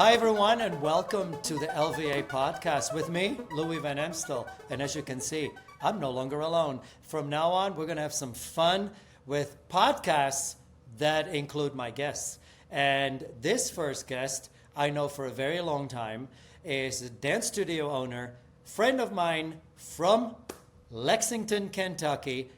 Hi, everyone, and welcome to the LVA podcast with me, Louis Van Amstel. And as you can see, I'm no longer alone. From now on, we're going to have some fun with podcasts that include my guests. And this first guest, I know for a very long time, is a dance studio owner, friend of mine from Lexington, Kentucky.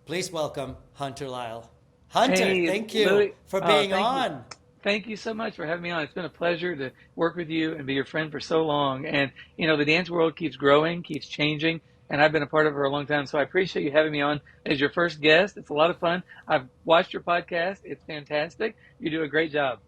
Please welcome Hunter Lisle. Hunter, Hey, thank you Louis. for being Thank you. on. Thank you so much for having me on. It's been a pleasure to work with you and be your friend for so long. And, the dance world keeps growing, keeps changing, and I've been a part of it for a long time. So I appreciate you having me on as your first guest. It's a lot of fun. I've watched your podcast. It's fantastic. You do a great job.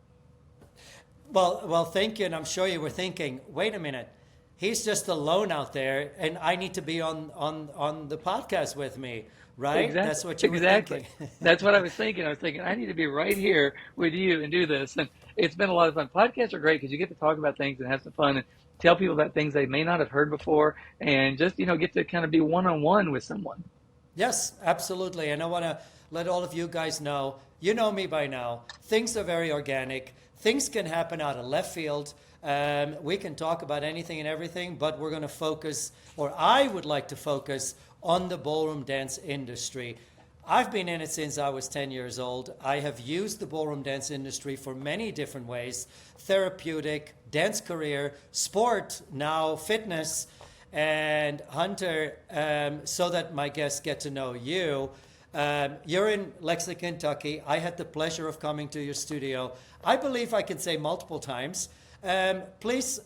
Well, thank you. And I'm sure you were thinking, wait a minute, he's just alone out there, and I need to be on the podcast with me, right? Exactly. That's what you were Exactly. thinking. That's what I was thinking. I was thinking, I need to be right here with you and do this. And it's been a lot of fun. Podcasts are great because you get to talk about things and have some fun and tell people about things they may not have heard before and just, get to kind of be one-on-one with someone. Yes, absolutely. And I want to let all of you guys know, you know me by now, things are very organic. Things can happen out of left field. We can talk about anything and everything, but we're going to focus, or I would like to focus, on the ballroom dance industry. I've been in it since I was 10 years old. I have used the ballroom dance industry for many different ways: therapeutic, dance career, sport, now fitness. And Hunter, so that my guests get to know you, you're in Lexington, Kentucky. I had the pleasure of coming to your studio. I believe I can say multiple times. Please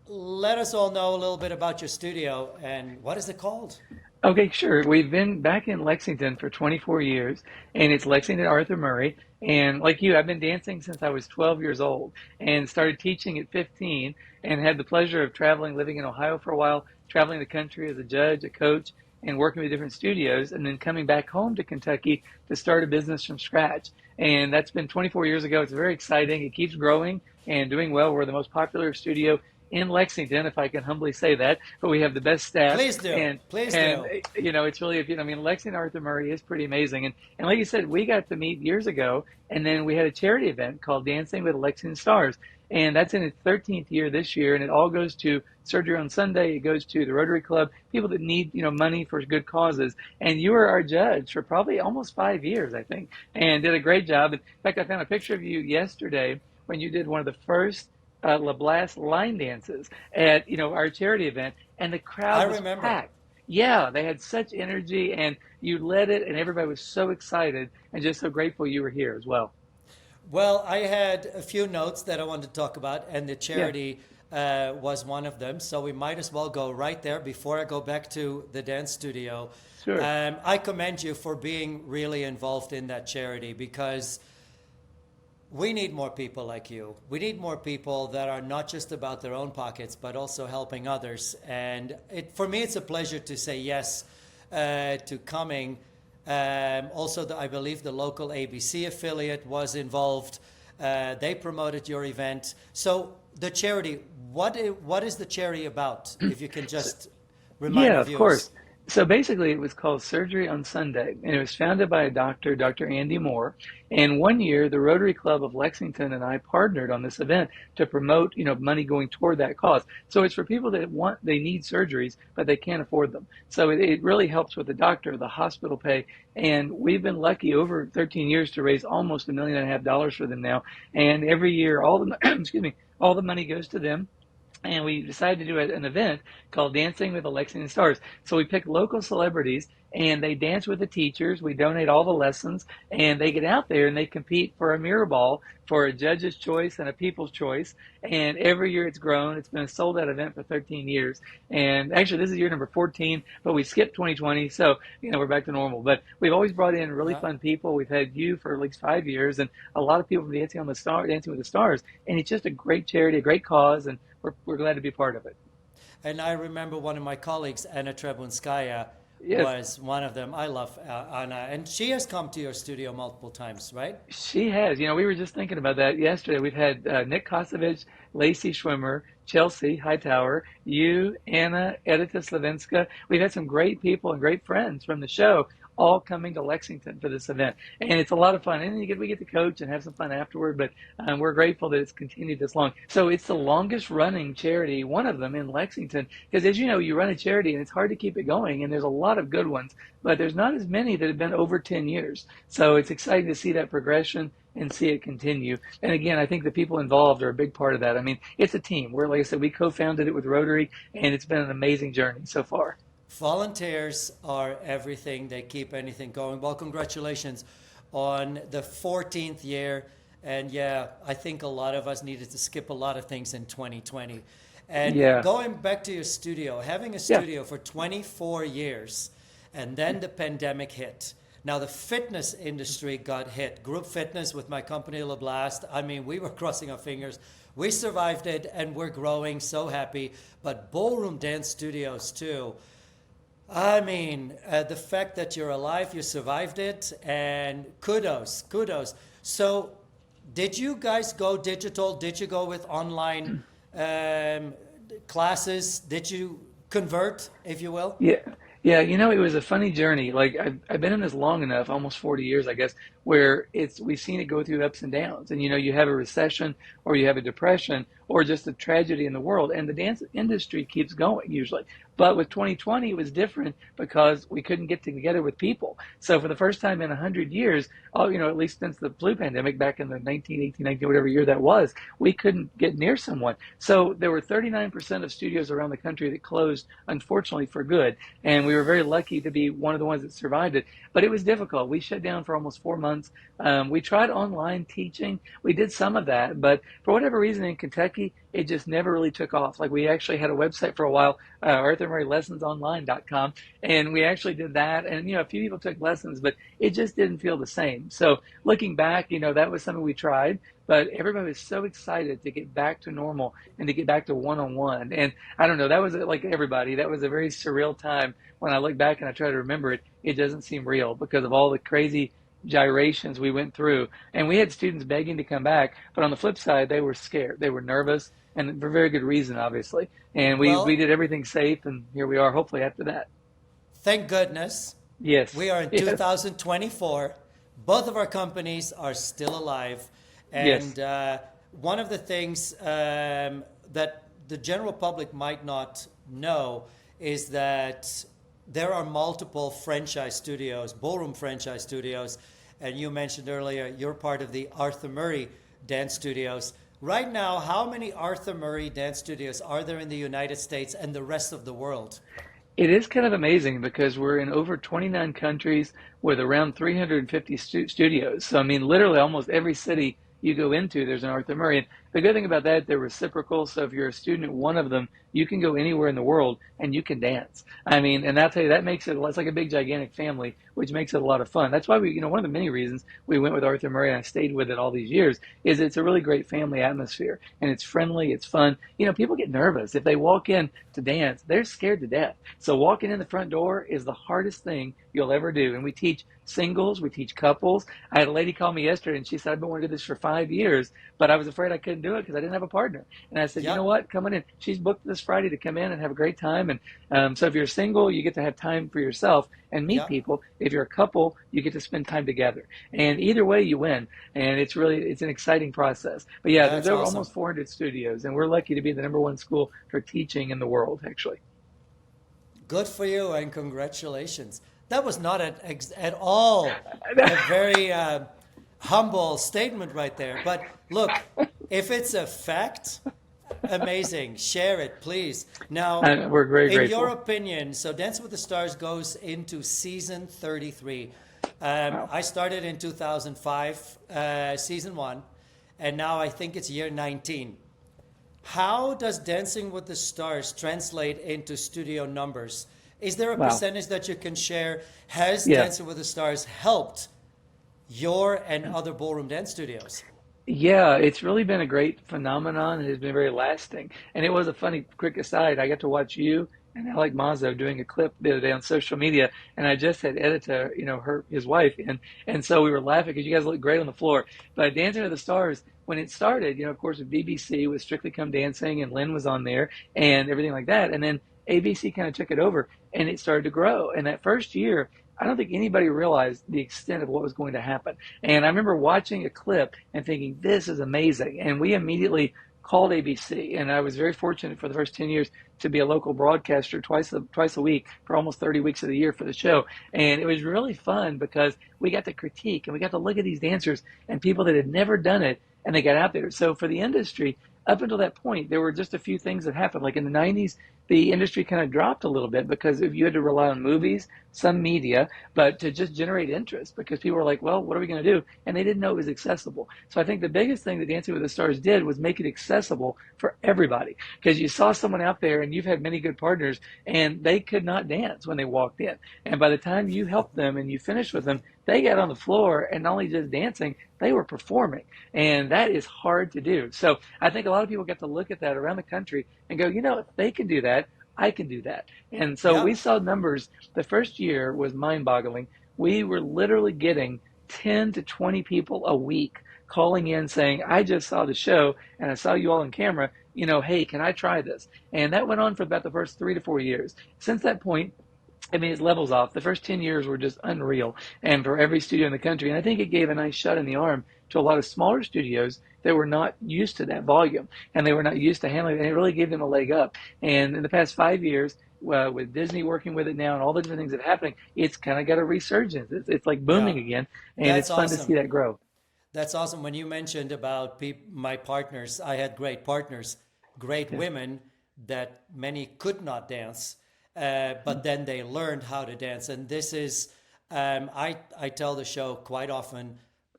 let us all know a little bit about your studio and what is it called? Okay, sure. We've been back in Lexington for 24 years, and it's Lexington Arthur Murray. And like you, I've been dancing since I was 12 years old and started teaching at 15 and had the pleasure of traveling, living in Ohio for a while, traveling the country as a judge, a coach, and working with different studios, and then coming back home to Kentucky to start a business from scratch. And that's been 24 years ago. It's very exciting. It keeps growing and doing well. We're the most popular studio in Lexington, if I can humbly say that, but we have the best staff. Please do. Please do. It's really, Lexington Arthur Murray is pretty amazing. And like you said, we got to meet years ago, and then we had a charity event called Dancing with Lexington Stars. And that's in its 13th year this year, and it all goes to Surgery on Sunday. It goes to the Rotary Club, people that need, money for good causes. And you were our judge for probably almost 5 years, I think, and did a great job. In fact, I found a picture of you yesterday when you did one of the first LeBlas line dances at our charity event, and the crowd was packed. Yeah, they had such energy, and you led it, and everybody was so excited and just so grateful you were here as well. Well, I had a few notes that I wanted to talk about, and the charity was one of them. So we might as well go right there before I go back to the dance studio. Sure. I commend you for being really involved in that charity, because we need more people like you. We need more people that are not just about their own pockets, but also helping others. And for me, it's a pleasure to say yes to coming. Also, I believe the local ABC affiliate was involved. They promoted your event. So the charity, what is the charity about? If you can just remind Yeah, the of viewers. course. So basically, it was called Surgery on Sunday, and it was founded by a doctor, Dr. Andy Moore. And one year, the Rotary Club of Lexington and I partnered on this event to promote, money going toward that cause. So it's for people that they need surgeries, but they can't afford them. So it really helps with the doctor, the hospital pay. And we've been lucky over 13 years to raise almost $1.5 million for them now. And every year, all the excuse me, all the money goes to them. And we decided to do an event called Dancing with the Lexington Stars. So we pick local celebrities, and they dance with the teachers. We donate all the lessons, and they get out there and they compete for a mirror ball for a judge's choice and a people's choice. And every year it's grown. It's been a sold-out event for 13 years. And actually, this is year number 14, but we skipped 2020, so we're back to normal. But we've always brought in really fun people. We've had you for at least 5 years, and a lot of people from Dancing with the Stars. And it's just a great charity, a great cause, and we're glad to be part of it. And I remember one of my colleagues, Anna Trebunskaya, Yes. was one of them. I love Anna, and she has come to your studio multiple times, right? She has. We were just thinking about that yesterday. We've had Nick Kosovich, Lacey Schwimmer, Chelsea Hightower, you, Anna, Edita Slavinska. We've had some great people and great friends from the show all coming to Lexington for this event. And it's a lot of fun. And we get to coach and have some fun afterward, but we're grateful that it's continued this long. So it's the longest running charity, one of them in Lexington, because as you know, you run a charity and it's hard to keep it going. And there's a lot of good ones, but there's not as many that have been over 10 years. So it's exciting to see that progression and see it continue. And again, I think the people involved are a big part of that. I mean, it's a team. Like I said, we co-founded it with Rotary, and it's been an amazing journey so far. Volunteers are everything. They keep anything going. Well, congratulations on the 14th year. And yeah, I think a lot of us needed to skip a lot of things in 2020. And going back to your studio, having a studio for 24 years, and then the pandemic hit. Now, the fitness industry got hit. Group fitness with my company, LeBlast. I mean, we were crossing our fingers. We survived it, and we're growing, so happy. But ballroom dance studios, too. I mean, the fact that you're alive, you survived it, and kudos. So, did you guys go digital? Did you go with online classes? Did you convert, if you will? Yeah, it was a funny journey. Like I've been in this long enough, almost 40 years, I guess, where we've seen it go through ups and downs. And you have a recession or you have a depression or just a tragedy in the world, and the dance industry keeps going usually. But with 2020, it was different because we couldn't get together with people. So for the first time in 100 years, at least since the flu pandemic back in the 19, whatever year that was, we couldn't get near someone. So there were 39% of studios around the country that closed, unfortunately, for good. And we were very lucky to be one of the ones that survived it. But it was difficult. We shut down for almost 4 months. We tried online teaching. We did some of that. But for whatever reason in Kentucky, it just never really took off. Like we actually had a website for a while, ArthurMurrayLessonsOnline.com, and we actually did that. And, a few people took lessons, but it just didn't feel the same. So looking back, that was something we tried, but everybody was so excited to get back to normal and to get back to one-on-one. And I don't know, that was like everybody. That was a very surreal time. When I look back and I try to remember it, it doesn't seem real because of all the crazy gyrations we went through. And we had students begging to come back, but on the flip side, they were scared. They were nervous, and for very good reason, obviously. And we did everything safe, and here we are, hopefully, after that. Thank goodness. Yes. We are in 2024. Both of our companies are still alive. And one of the things that the general public might not know is that there are multiple franchise studios, ballroom franchise studios. And you mentioned earlier, you're part of the Arthur Murray Dance Studios. Right now, how many Arthur Murray Dance Studios are there in the United States and the rest of the world? It is kind of amazing because we're in over 29 countries with around 350 studios. So, I mean, literally almost every city you go into, there's an Arthur Murray. And the good thing about that, they're reciprocal. So if you're a student at one of them, you can go anywhere in the world and you can dance. I mean, and I'll tell you, that makes it's like a big, gigantic family, which makes it a lot of fun. That's why one of the many reasons we went with Arthur Murray and I stayed with it all these years is it's a really great family atmosphere and it's friendly, it's fun. People get nervous. If they walk in to dance, they're scared to death. So walking in the front door is the hardest thing you'll ever do. And we teach singles, we teach couples. I had a lady call me yesterday and she said, I've been wanting to do this for 5 years, but I was afraid I couldn't do it because I didn't have a partner. And I said, You know what? Come on in. She's booked this Friday to come in and have a great time. And so if you're single, you get to have time for yourself and meet people. If you're a couple, you get to spend time together. And either way, you win. And it's an exciting process. But yeah, there are almost 400 studios, and we're lucky to be the #1 school for teaching in the world, actually. Good for you, and congratulations. That was not at all a very humble statement right there. But look, if it's a fact, amazing. Share it, please. Now, we're very grateful. In your opinion, so Dancing with the Stars goes into season 33. Wow. I started in 2005, season 1, and now I think it's year 19. How does Dancing with the Stars translate into studio numbers? Is there a percentage that you can share? Has Dancing with the Stars helped your and other ballroom dance studios? Yeah, it's really been a great phenomenon. It has been very lasting. And it was a funny, quick aside. I got to watch you and Alec Mazzo doing a clip the other day on social media, and I just had Edita, his wife, and so we were laughing because you guys look great on the floor. But Dancing with the Stars, when it started, of course, BBC was Strictly Come Dancing, and Lynn was on there and everything like that. And then ABC kind of took it over, and it started to grow. And that first year, I don't think anybody realized the extent of what was going to happen. And I remember watching a clip and thinking, this is amazing. And we immediately called ABC. And I was very fortunate for the first 10 years to be a local broadcaster twice a week for almost 30 weeks of the year for the show. And it was really fun because we got to critique and we got to look at these dancers and people that had never done it, and they got out there. So for the industry, up until that point, there were just a few things that happened. Like in the 90s, the industry kind of dropped a little bit because if you had to rely on movies, some media, but to just generate interest, because people were like, well, what are we going to do? And they didn't know it was accessible. So I think the biggest thing that Dancing with the Stars did was make it accessible for everybody, because you saw someone out there, and you've had many good partners, and they could not dance when they walked in. And by the time you helped them and you finished with them, they got on the floor, and not only just dancing, they were performing. And that is hard to do. So I think a lot of people get to look at that around the country and go, if they can do that, I can do that. And so we saw numbers. The first year was mind-boggling. We were literally getting 10 to 20 people a week calling in saying, I just saw the show and I saw you all on camera, hey, can I try this? And that went on for about the first 3 to 4 years. Since that point, it levels off. The first 10 years were just unreal, and for every studio in the country. And I think it gave a nice shot in the arm to a lot of smaller studios that were not used to that volume, and they were not used to handling it, and it really gave them a leg up. And in the past 5 years, with Disney working with it now and all the different things that are happening, it's kind of got a resurgence. It's like booming again, and That's it's fun awesome. to see that grow. That's awesome. When you mentioned about my partners, I had great partners, great Yeah. women that many could not dance, but then they learned how to dance. And this is, I tell the show quite often,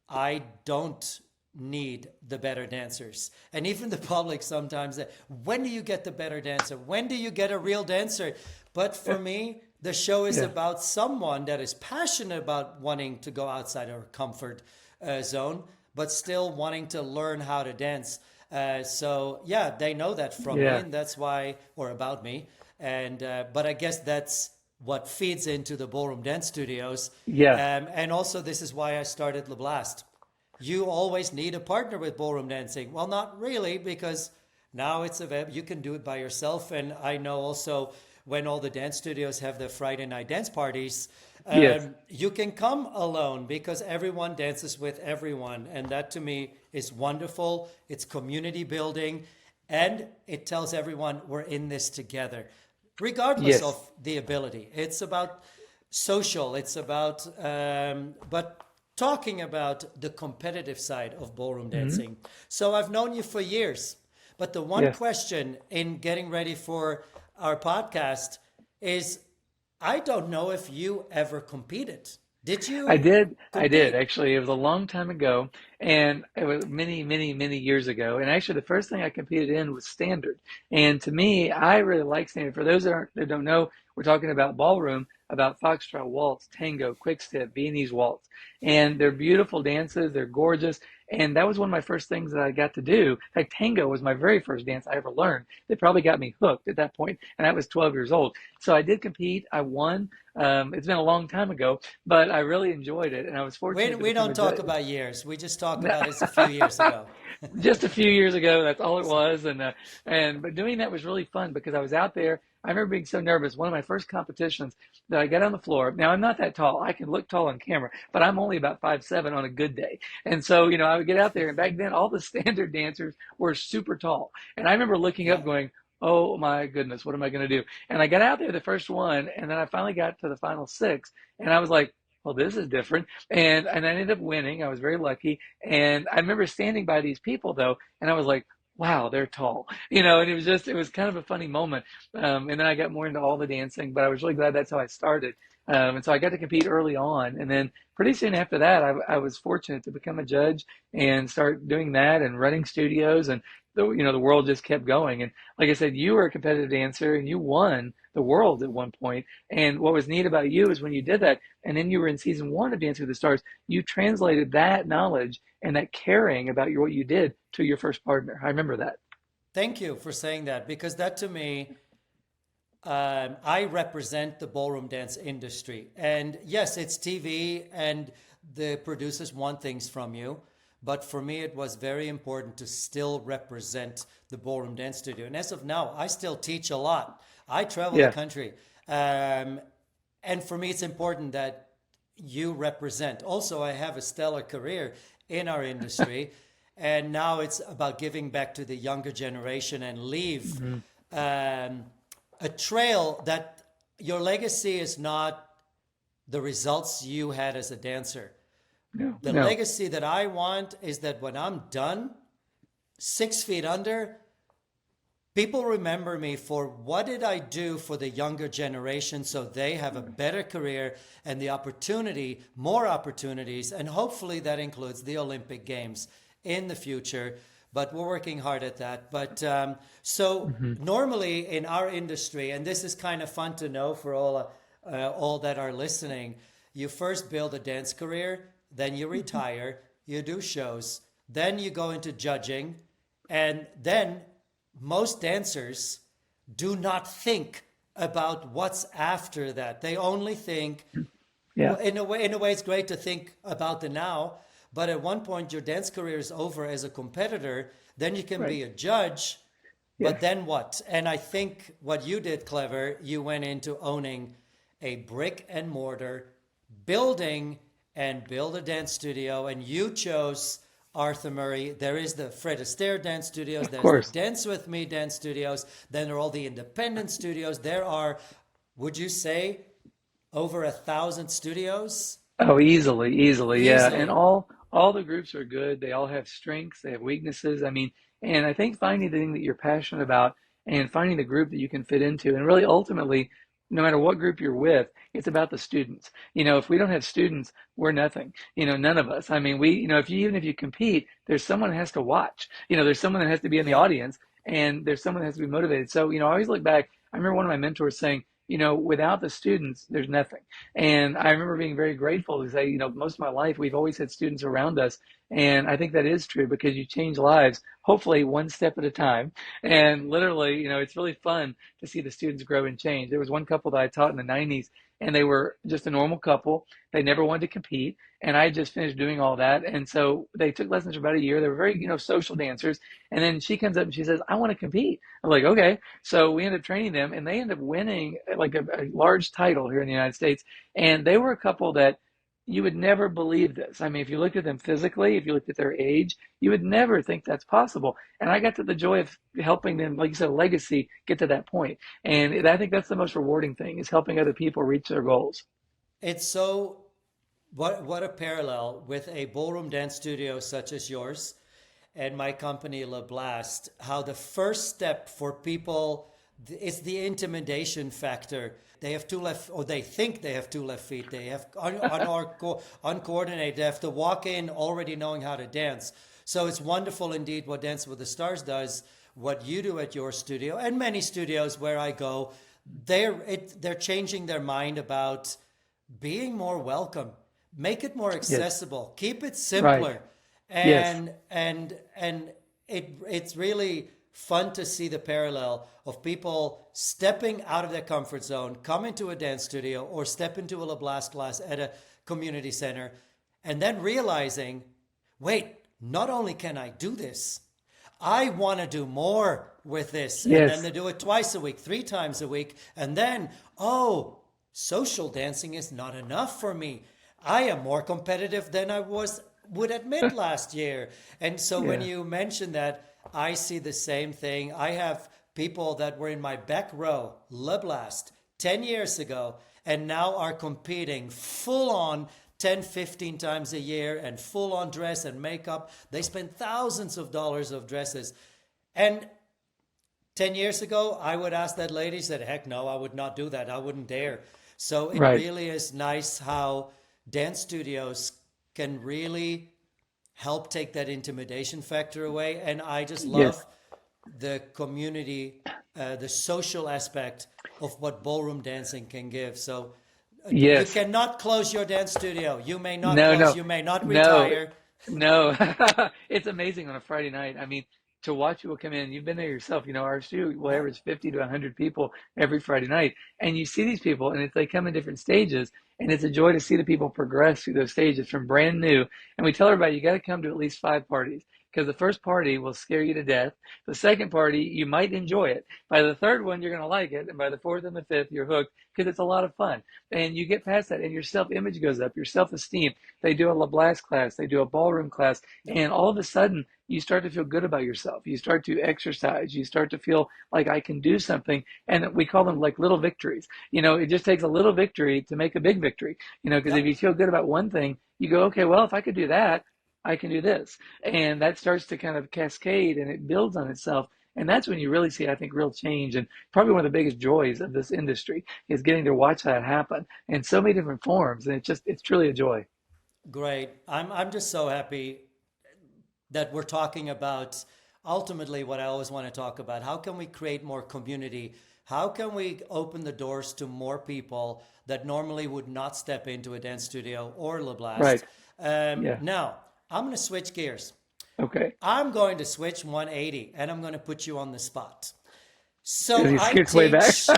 I don't need the better dancers. And even the public sometimes, when do you get the better dancer? When do you get a real dancer? But for me, the show is Yeah. about someone that is passionate about wanting to go outside our comfort zone, but still wanting to learn how to dance. So yeah, they know that from me, Yeah. and that's why, or about me. And but I guess that's what feeds into the ballroom dance studios. Yeah. And also, this is why I started Le Blast. You always need a partner with ballroom dancing. Well, not really, because now it's you can do it by yourself. And I know also when all the dance studios have their Friday night dance parties, Yes. you can come alone because everyone dances with everyone. And that to me is wonderful. It's community building, and it tells everyone we're in this together, regardless Yes. of the ability. It's about social, it's about, but talking about the competitive side of ballroom Hmm. dancing. So I've known you for years, but the one Yes. question in getting ready for our podcast is, I don't know if you ever competed. Did I you did. I did. compete? Actually, it was a long time ago, and it was many, many, many years ago. And actually, the first thing I competed in was standard. And to me, I really like standard. For those that don't know, we're talking about ballroom, about foxtrot, waltz, tango, quick step, Viennese waltz, and they're beautiful dances. They're gorgeous. And that was one of my first things that I got to do. In fact, tango was my very first dance I ever learned. They probably got me hooked at that point, and I was 12 years old. So I did compete. I won. It's been a long time ago, but I really enjoyed it, and I was We, fortunate to we become don't a talk judge. about years. We just talk about it's a few years ago. Just a few years ago, that's all it So, was, and but doing that was really fun because I was out there. I remember being so nervous. One of my first competitions that I got on the floor. Now I'm not that tall. I can look tall on camera, but I'm only about 5'7" on a good day. And so I would get out there, and back then all the standard dancers were super tall. And I remember looking yeah. up, going, "Oh my goodness, what am I going to do?" And I got out there the first one, and then I finally got to the final six, and I was like, well, this is different. And I ended up winning. I was very lucky. And I remember standing by these people though, and I was like, wow, they're tall, and it was kind of a funny moment. And then I got more into all the dancing, but I was really glad that's how I started. And so I got to compete early on. And then pretty soon after that, I was fortunate to become a judge and start doing that and running studios. And the world just kept going. And like I said, you were a competitive dancer and you won the world at one point. And what was neat about you is when you did that, and then you were in season one of Dancing with the Stars, you translated that knowledge and that caring about what you did to your first partner. I remember that. Thank you for saying that, because that to me, I represent the ballroom dance industry. And yes, it's TV and the producers want things from you. But for me, it was very important to still represent the ballroom dance studio. And as of now, I still teach a lot. I travel the Yeah. country. And for me, it's important that you represent. Also, I have a stellar career in our industry. And now it's about giving back to the younger generation and leave Hmm. a trail that your legacy is not the results you had as a dancer. No, The no. legacy that I want is that when I'm done, 6 feet under, people remember me for what did I do for the younger generation so they have a better career and the opportunity, more opportunities, and hopefully that includes the Olympic Games in the future. But we're working hard at that. But so Hmm. normally in our industry, and this is kind of fun to know for all that are listening, you first build a dance career, then you retire, you do shows, then you go into judging, and then most dancers do not think about what's after that. They only think, Yeah. in a way, it's great to think about the now, but at one point your dance career is over as a competitor. Then you can Right. be a judge, but Yes. then what? And I think what you did clever, you went into owning a brick and mortar building and build a dance studio, and you chose Arthur Murray. There is the Fred Astaire dance studios, Of there's the course. Dance With Me dance studios, then there are all the independent studios. There are, would you say, over 1,000 studios? Oh, easily, easily, yeah. And Easily. all the groups are good. They all have strengths, they have weaknesses. I mean, and I think finding the thing that you're passionate about and finding the group that you can fit into, and really ultimately, no matter what group you're with, it's about the students. If we don't have students, we're nothing. None of us. I mean, if you even if you compete, there's someone that has to watch. There's someone that has to be in the Yeah. audience, and there's someone that has to be motivated. So, I always look back. I remember one of my mentors saying, without the students, there's nothing. And I remember being very grateful to say, most of my life, we've always had students around us. And I think that is true because you change lives, hopefully one step at a time. And literally, it's really fun to see the students grow and change. There was one couple that I taught in the 90s, and they were just a normal couple. They never wanted to compete. And I had just finished doing all that. And so they took lessons for about a year. They were very, social dancers. And then she comes up and she says, I want to compete. I'm like, okay. So we ended up training them, and they ended up winning like a large title here in the United States. And they were a couple that you would never believe this. I mean, if you looked at them physically, if you looked at their age, you would never think that's possible. And I got to the joy of helping them, like you said, legacy, get to that point. And I think that's the most rewarding thing, is helping other people reach their goals. It's so, what a parallel with a ballroom dance studio such as yours and my company Le Blast, how the first step for people is the intimidation factor. They have two left, or they think they have two left feet. They have uncoordinated. They have to walk in already knowing how to dance. So it's wonderful indeed what Dance with the Stars does, what you do at your studio, and many studios where I go. They're changing their mind about being more welcome, make it more Yes. accessible, keep it Right. simpler, Yes. and it's really fun to see the parallel of people stepping out of their comfort zone, come into a dance studio or step into a La Blast class at a community center, and then realizing, wait, not only can I do this, I want to do more with this. And then Yes. they do it twice a week, 3 times a week. And then, oh, social dancing is not enough for me. I am more competitive than I would admit last year. And so when Yeah. you mention that, I see the same thing. I have people that were in my back row, Le Blast, 10 years ago, and now are competing full on 10, 15 times a year and full on dress and makeup. They spend thousands of dollars of dresses. And 10 years ago, I would ask that lady, said, heck no, I would not do that. I wouldn't dare. So it Right. really is nice how dance studios can really help take that intimidation factor away. And I just Yes. love the community, the social aspect of what ballroom dancing can give. So you Yes. cannot close your dance studio. You may not No, close, no, you may not no, retire. no. It's amazing on a Friday night. I mean, to watch people come in. You've been there yourself. Our studio will Yeah. average 50 to 100 people every Friday night. And you see these people, and if they come in different stages, and it's a joy to see the people progress through those stages from brand new. And we tell everybody, you got to come to at least 5 parties, because the first party will scare you to death. The second party, you might enjoy it. By the third one, you're going to like it. And by the fourth and the fifth, you're hooked, because it's a lot of fun. And you get past that, and your self-image goes up, your self-esteem. They do a La Blast class, they do a ballroom class, and all of a sudden, you start to feel good about yourself. You start to exercise. You start to feel like I can do something. And we call them like little victories. It just takes a little victory to make a big victory. Because if Yep. you feel good about one thing, you go, okay, well, if I could do that, I can do this. And that starts to kind of cascade, and it builds on itself. And that's when you really see, I think, real change. And probably one of the biggest joys of this industry is getting to watch that happen in so many different forms. And it's truly a joy. Great. I'm just so happy that we're talking about ultimately what I always want to talk about. How can we create more community? How can we open the doors to more people that normally would not step into a dance studio or La Right. Blast? Yeah. Now, I'm going to switch gears. Okay. I'm going to switch 180 and I'm going to put you on the spot. Because So he I skipped way back. teach,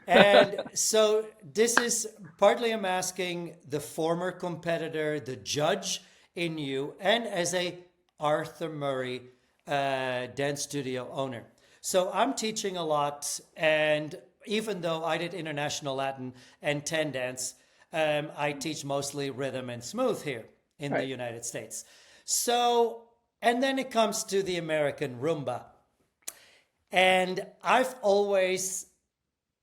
and so this is partly I'm asking the former competitor, the judge in you, and as a Arthur Murray dance studio owner. So I'm teaching a lot, and even though I did international Latin and 10 dance, I teach mostly rhythm and smooth here in the Right. United States. So, and then it comes to the American rumba. And I've always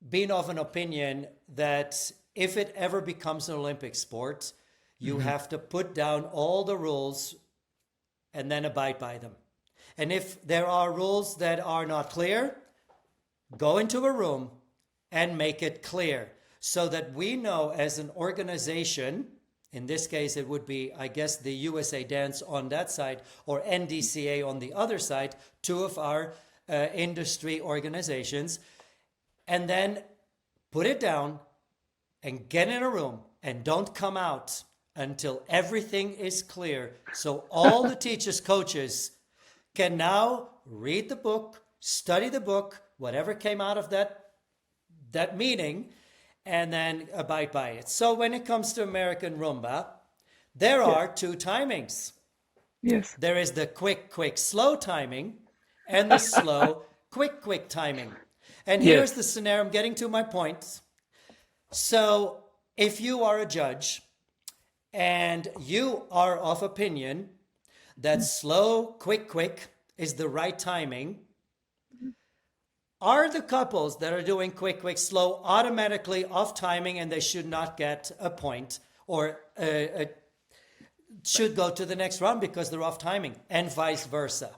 been of an opinion that if it ever becomes an Olympic sport, you Mm-hmm. have to put down all the rules and then abide by them. And if there are rules that are not clear, go into a room and make it clear so that we know as an organization, in this case, it would be, I guess, the USA Dance on that side or NDCA on the other side, two of our industry organizations, and then put it down and get in a room and don't come out until everything is clear. So all the teachers, coaches can now read the book, study the book, whatever came out of that meeting, and then abide by it. So when it comes to American Rumba, there Yes. are 2 timings. Yes. There is the quick, quick, slow timing and the slow, quick, quick timing. And here's Yes. the scenario. I'm getting to my point. So if you are a judge and you are of opinion that slow, quick, quick is the right timing, are the couples that are doing quick, quick, slow automatically off timing and they should not get a point or should go to the next round because they're off timing and vice versa?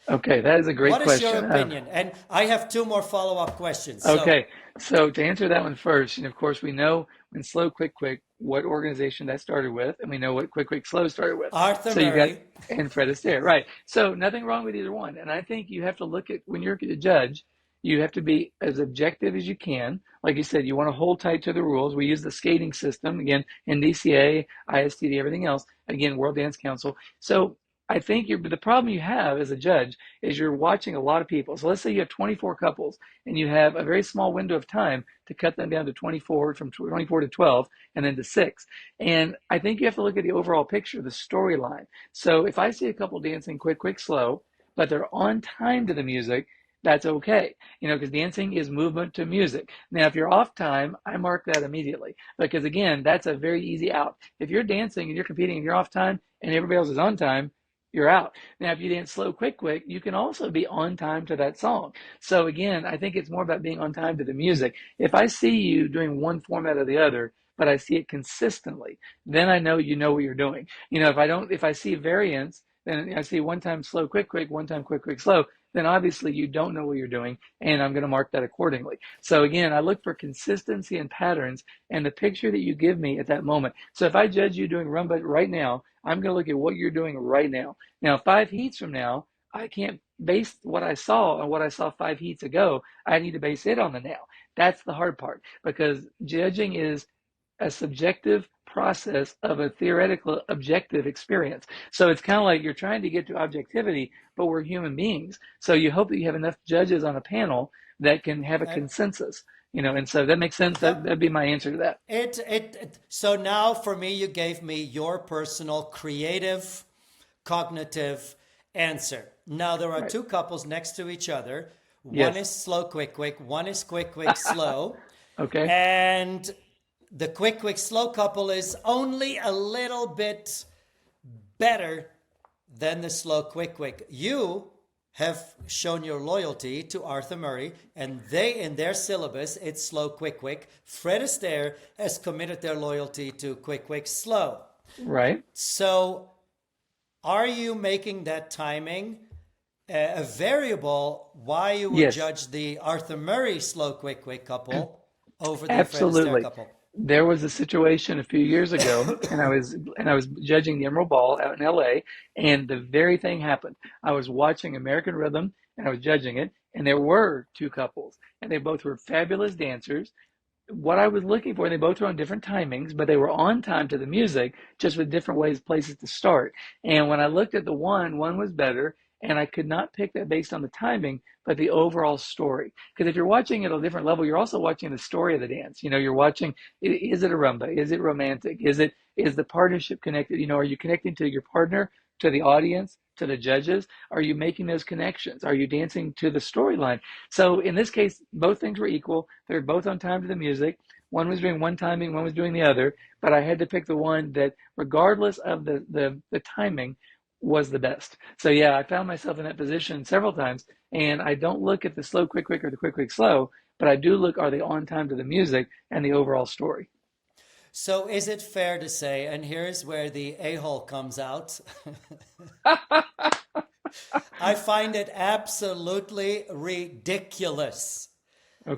Okay, that is a great What is your question. opinion? And I have 2 more follow-up questions. Okay, so to answer that one first, and of course we know when slow, quick, quick, what organization that started with, and we know what quick, quick, slow started with. Arthur So you got, Murray. and Fred Astaire, right. So nothing wrong with either one. And I think you have to look at, when you're a judge, you have to be as objective as you can. Like you said, you want to hold tight to the rules. We use the skating system, again, NDCA, ISTD, everything else, again, World Dance Council. So I think the problem you have as a judge is you're watching a lot of people. So let's say you have 24 couples and you have a very small window of time to cut them down to 24, from 24 to 12, and then to 6. And I think you have to look at the overall picture, the storyline. So if I see a couple dancing quick, quick, slow, but they're on time to the music, that's okay, because dancing is movement to music. Now, if you're off time, I mark that immediately because, again, that's a very easy out. If you're dancing and you're competing and you're off time and everybody else is on time, you're out. Now, if you dance slow, quick, quick, you can also be on time to that song. So again, I think it's more about being on time to the music. If I see you doing one format or the other, but I see it consistently, then I know you know what you're doing. If I see variance, then I see one time slow, quick, quick, one time quick, quick, slow, then obviously you don't know what you're doing, and I'm going to mark that accordingly. So again, I look for consistency and patterns and the picture that you give me at that moment. So if I judge you doing rumba right now, I'm going to look at what you're doing right now. Now, 5 heats from now, I can't base what I saw on what I saw 5 heats ago. I need to base it on the now. That's the hard part because judging is a subjective process of a theoretical objective experience. So it's kind of like you're trying to get to objectivity, but we're human beings. So you hope that you have enough judges on a panel that can have a Uh, consensus, and so that makes sense. That'd yep. be my answer to that. So now for me, you gave me your personal creative, cognitive answer. Now there are Right. two couples next to each other. One Yes. is slow, quick, quick. One is quick, quick, slow. Okay. And the quick, quick, slow couple is only a little bit better than the slow, quick, quick. You have shown your loyalty to Arthur Murray, and they, in their syllabus, it's slow, quick, quick. Fred Astaire has committed their loyalty to quick, quick, slow. Right. So, are you making that timing a variable why you would Yes. judge the Arthur Murray slow, quick, quick couple over the Fred Astaire Absolutely. couple? There was a situation a few years ago, and I was judging the Emerald Ball out in LA, and the very thing happened. I was watching American Rhythm, and I was judging it, and there were two couples, and they both were fabulous dancers. What I was looking for, they both were on different timings, but they were on time to the music, just with different places to start. And when I looked at the one was better, and I could not pick that based on the timing, but the overall story. Because if you're watching at a different level, you're also watching the story of the dance. You're watching, is it a rumba? Is it romantic? Is the partnership connected? Are you connecting to your partner, to the audience, to the judges? Are you making those connections? Are you dancing to the storyline? So in this case, both things were equal. They were both on time to the music. One was doing one timing, one was doing the other, but I had to pick the one that, regardless of the timing, was the best. So yeah, I found myself in that position several times, and I don't look at the slow, quick, quick, or the quick, quick, slow, but I do look, are they on time to the music and the overall story? So, is it fair to say, and here's where the a hole comes out? I find it absolutely ridiculous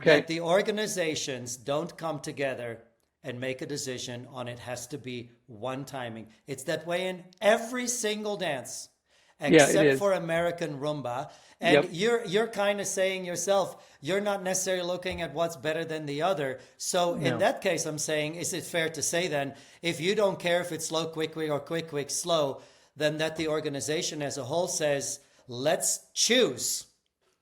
that Okay. the organizations don't come together and make a decision on it has to be one timing. It's that way in every single dance, Yeah, it except is. for American Rumba. And Yep. you're kind of saying yourself, you're not necessarily looking at what's better than the other. So in No. that case, I'm saying, is it fair to say then, if you don't care if it's slow, quick, quick, or quick, quick, slow, then that the organization as a whole says, let's choose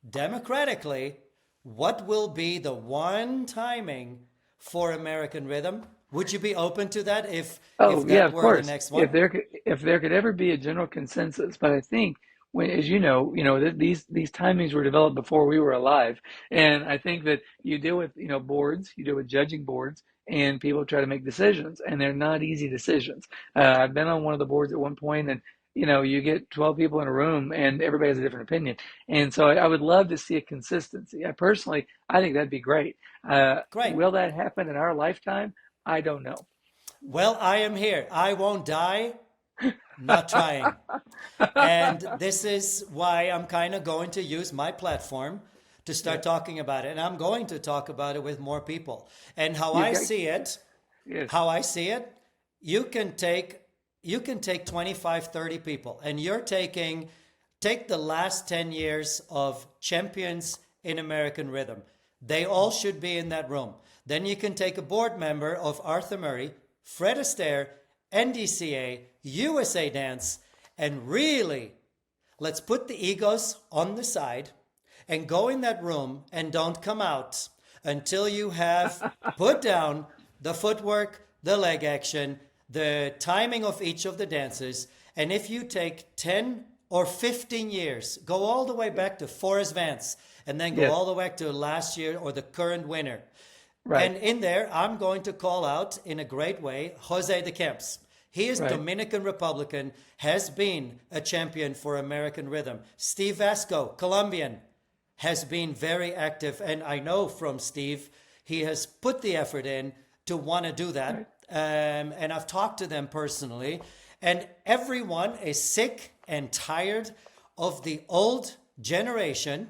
democratically what will be the one timing for American Rhythm? Would you be open to that if Oh, yeah, that of were the course. next If one? there could ever be a general consensus, but I think when, as these timings were developed before we were alive, and I think that you deal with boards, you deal with judging boards, and people try to make decisions, and they're not easy decisions. I've been on one of the boards at one point, and you get 12 people in a room, and everybody has a different opinion, and so I would love to see a consistency. I think that'd be great. Great. Will that happen in our lifetime? I don't know. Well, I am here. I won't die not trying. And this is why I'm kind of going to use my platform to Yeah. start talking about it. And I'm going to talk about it with more people. And how You've I got, see it, yes, how I see it, you can take 25, 30 people, and take the last 10 years of champions in American Rhythm. They all should be in that room. Then you can take a board member of Arthur Murray, Fred Astaire, NDCA, USA Dance, and really, let's put the egos on the side and go in that room and don't come out until you have put down the footwork, the leg action, the timing of each of the dances. And if you take 10 or 15 years, go all the way back to Forrest Vance, and then go yes, all the way back to last year or the current winner. right, And in there, I'm going to call out in a great way Jose de Camps. He is right, Dominican Republican, has been a champion for American Rhythm. Steve Vasco, Colombian, has been very active. And I know from Steve, he has put the effort in to want to do right, that. And I've talked to them personally. And everyone is sick and tired of the old generation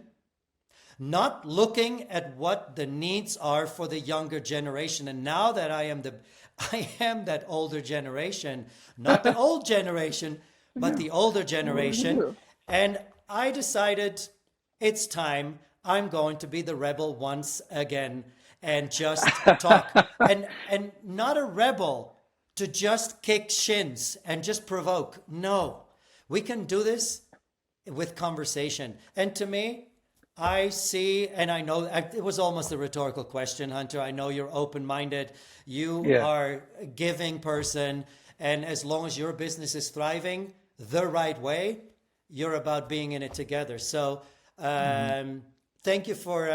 not looking at what the needs are for the younger generation. And now that I am that older generation, not the old generation, but yeah. the older What are we gonna generation. do? And I decided it's time. I'm going to be the rebel once again. and just talk. And not a rebel to just kick shins and just provoke. No, we can do this with conversation. And to me, I see, and I know it was almost a rhetorical question, Hunter. I know you're open-minded. You Yeah. are a giving person. And as long as your business is thriving the right way, you're about being in it together. So thank you for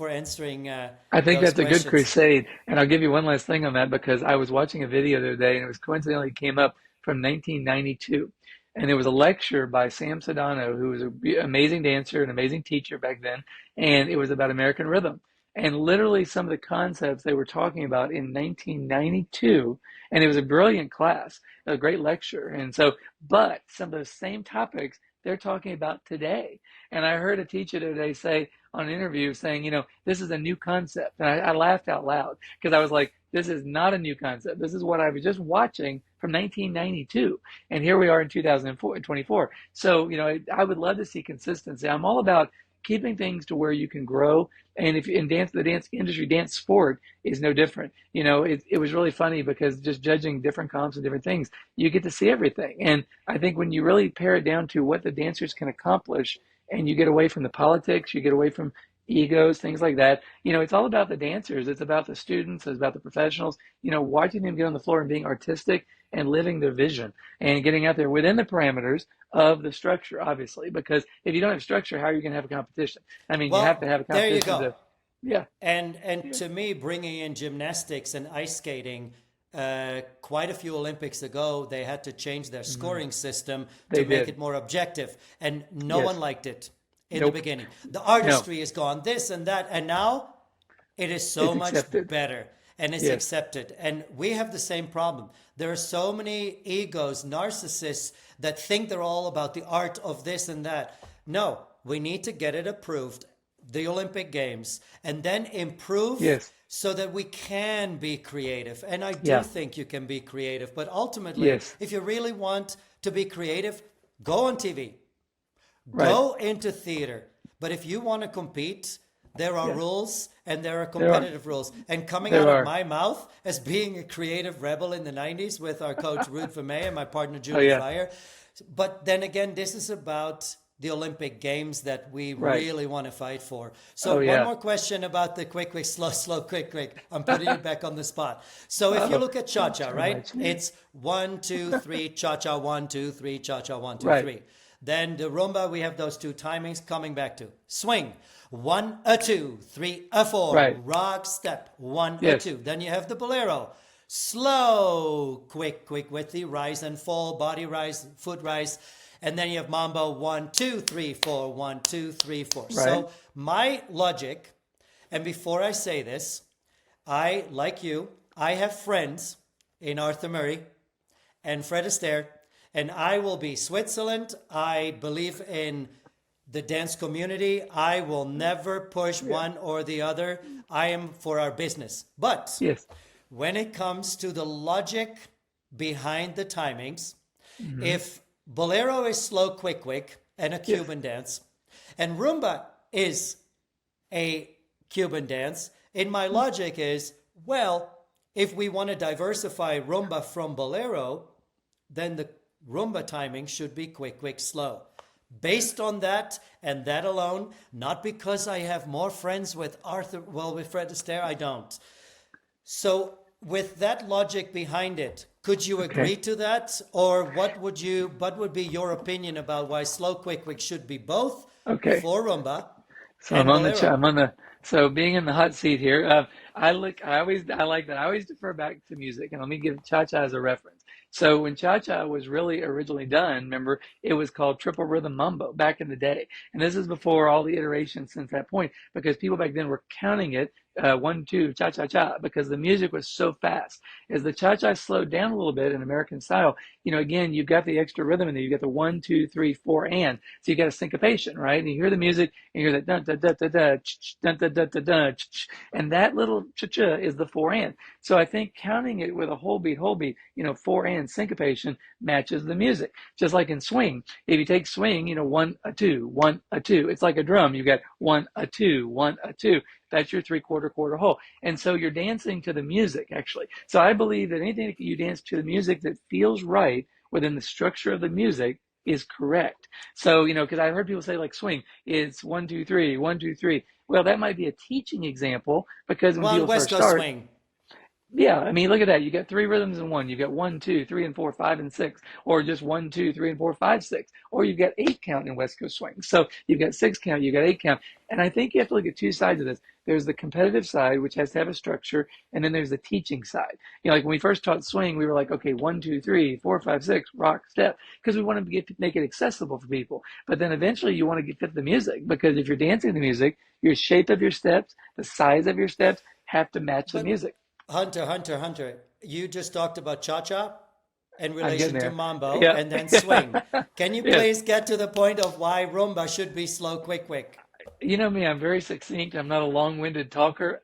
answering I think those that's a good questions. crusade. And I'll give you one last thing on that because I was watching a video the other day and it was coincidentally came up from 1992. And it was a lecture by Sam Sedano, who was an amazing dancer, an amazing teacher back then. And it was about American rhythm. And literally some of the concepts they were talking about in 1992. And it was a brilliant class, a great lecture. And so, but some of those same topics they're talking about today. And I heard a teacher today say, on an interview saying, this is a new concept. And I laughed out loud because I was like, this is not a new concept. This is what I was just watching from 1992. And here we are in 2024. So, I would love to see consistency. I'm all about keeping things to where you can grow. And if in the dance industry, dance sport is no different. It was really funny because just judging different comps and different things, you get to see everything. And I think when you really pare it down to what the dancers can accomplish, and you get away from the politics, you get away from egos, things like that. It's all about the dancers. It's about the students. It's about the professionals, watching them get on the floor and being artistic and living their vision and getting out there within the parameters of the structure, obviously, because if you don't have structure, how are you going to have a competition? I mean, you have to Well, have a there you competition go. to, yeah, And to me, bringing in gymnastics and ice skating, quite a few Olympics ago, they had to change their scoring system to they make did. it more objective, and no Yes. one liked it in the Nope. beginning. The No. artistry is gone, this and that, and now it is so It's much accepted. better and it's Yes. accepted. And we have the same problem. There are so many egos, narcissists that think they're all about the art of this and that. No, we need to get it approved, the Olympic Games, and then improve Yes. so that we can be creative. And I do Yeah. think you can be creative, but ultimately, Yes. if you really want to be creative, go on TV, Right. go into theater. But if you want to compete, there are Yeah. rules and there are There are. competitive rules. And coming There out of are. my mouth as being a creative rebel in the 90s with our coach Ruud Vermey and my partner Oh Julie yeah. Fryer. But then again, this is about the Olympic Games that we Right. really want to fight for. So Oh one yeah. more question about the quick, quick, slow, slow, quick, quick. I'm putting you back on the spot. So if you Oh, look at cha-cha, turn my right? chair. It's 1, 2, 3, cha-cha, 1, 2, 3, cha-cha, 1, 2, Right. 3. Then the rumba, we have those two timings coming back to swing. 1, a 2, 3, a 4. Right. Rock, step. 1, a Yes. 2. Then you have the bolero. Slow, quick, quick with the rise and fall, body rise, foot rise. And then you have mambo 1, 2, 3, 4. 1, 2, 3, 4. Right. So my logic, and before I say this, I, like you, I have friends in Arthur Murray and Fred Astaire, and I will be Switzerland. I believe in the dance community. I will never push one or the other. I am for our business. But Yes. when it comes to the logic behind the timings, if bolero is slow, quick, quick, and a Cuban dance, and rumba is a Cuban dance, in my logic is, well, if we want to diversify rumba from bolero, then the rumba timing should be quick, quick, slow. Based on that and that alone, not because I have more friends with with Fred Astaire, I don't. So with that logic behind it, could you agree to that? Or what would be your opinion about why slow, quick, quick should be both Okay. for rumba So and bolero? I'm on the, so being in the hot seat here, I like that. I always defer back to music, and let me give cha-cha as a reference. So when cha-cha was really originally done, remember, it was called triple rhythm mambo back in the day. And this is before all the iterations since that point, because people back then were counting it, 1, 2, cha-cha-cha, because the music was so fast. As the cha-cha slowed down a little bit in American style, again, you've got the extra rhythm in there. You got the 1, 2, 3, 4, and. So you got a syncopation, right? And you hear the music, and you hear that dun dun dun dun dun, dun dun dun dun dun, and that little cha-cha is the 4 and. So I think counting it with a whole beat, 4 and syncopation matches the music. Just like in swing, if you take swing, 1, a 2, 1, a 2. It's like a drum. You got 1, a 2, 1, a 2. That's your three-quarter quarter whole. And so you're dancing to the music, actually. So I believe that anything that you dance to the music that feels right within the structure of the music is correct. So, because I heard people say like swing, it's 1, 2, 3, 1, 2, 3. Well, that might be a teaching example because when One people West first Coast start, swing. yeah, I mean, look at that. You got three rhythms in one. You've got 1, 2, 3, and 4, 5, and 6, or just 1, 2, 3, and 4, 5, 6, or you've got 8 count in West Coast swing. So you've got 6 count, you've got 8 count, and I think you have to look at two sides of this. There's the competitive side, which has to have a structure, and then there's the teaching side. Like when we first taught swing, we were like, okay, 1, 2, 3, 4, 5, 6, rock, step, because we wanted to make it accessible for people. But then eventually you want to fit the music, because if you're dancing the music, your shape of your steps, the size of your steps have to match the But music. Hunter, you just talked about cha-cha in I'm getting relation to there. mambo Yeah. and then swing. Can you Yes. please get to the point of why rumba should be slow, quick, quick? You know me, I'm very succinct. I'm not a long-winded talker.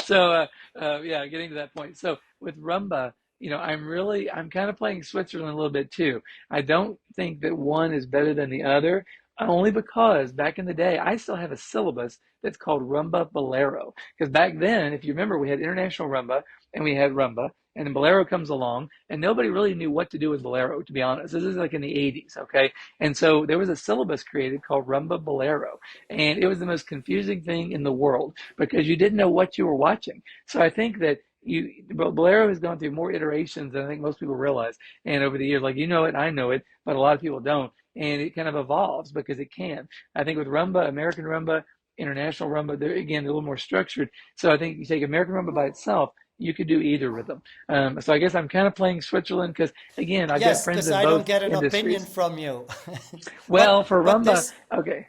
So, getting to that point. So with rumba, I'm kind of playing Switzerland a little bit too. I don't think that one is better than the other, only because back in the day, I still have a syllabus that's called Rumba Bolero. Because back then, if you remember, we had international rumba and we had rumba, and then Bolero comes along, and nobody really knew what to do with Bolero, to be honest. This is like in the 80s, okay? And so there was a syllabus created called Rumba Bolero, and it was the most confusing thing in the world because you didn't know what you were watching. So I think that Bolero has gone through more iterations than I think most people realize. And over the years, like it, I know it, but a lot of people don't. And it kind of evolves because it can. I think with rumba, American rumba, international rumba, they're again a little more structured. So I think you take American rumba by itself, you could do either rhythm. So I guess I'm kind of playing Switzerland because again, I've got Yes, friends because in I don't both get an opinion industries. from you. Well, but for but rumba, this okay.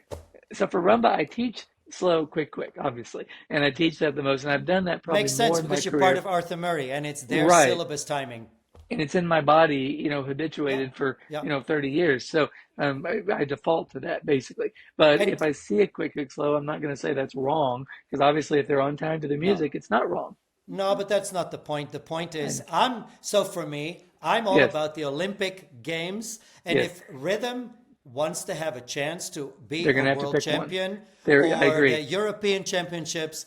So for rumba, I teach slow, quick, quick, obviously, and I teach that the most, and I've done that probably makes sense more in my because you're part career. of Arthur Murray and it's their Right. syllabus timing. And it's in my body, Yeah, habituated for, yeah. 30 years. So I default to that basically. But if And I see a quick, quick, slow, I'm not going to say that's wrong because obviously if they're on time to the no, music, it's not wrong. no, but that's not the point. The point is, And so for me, I'm all yes, about the Olympic Games. And yes, if rhythm wants to have a chance to be they're a going to have to world pick one. champion There, I or the agree. European Championships,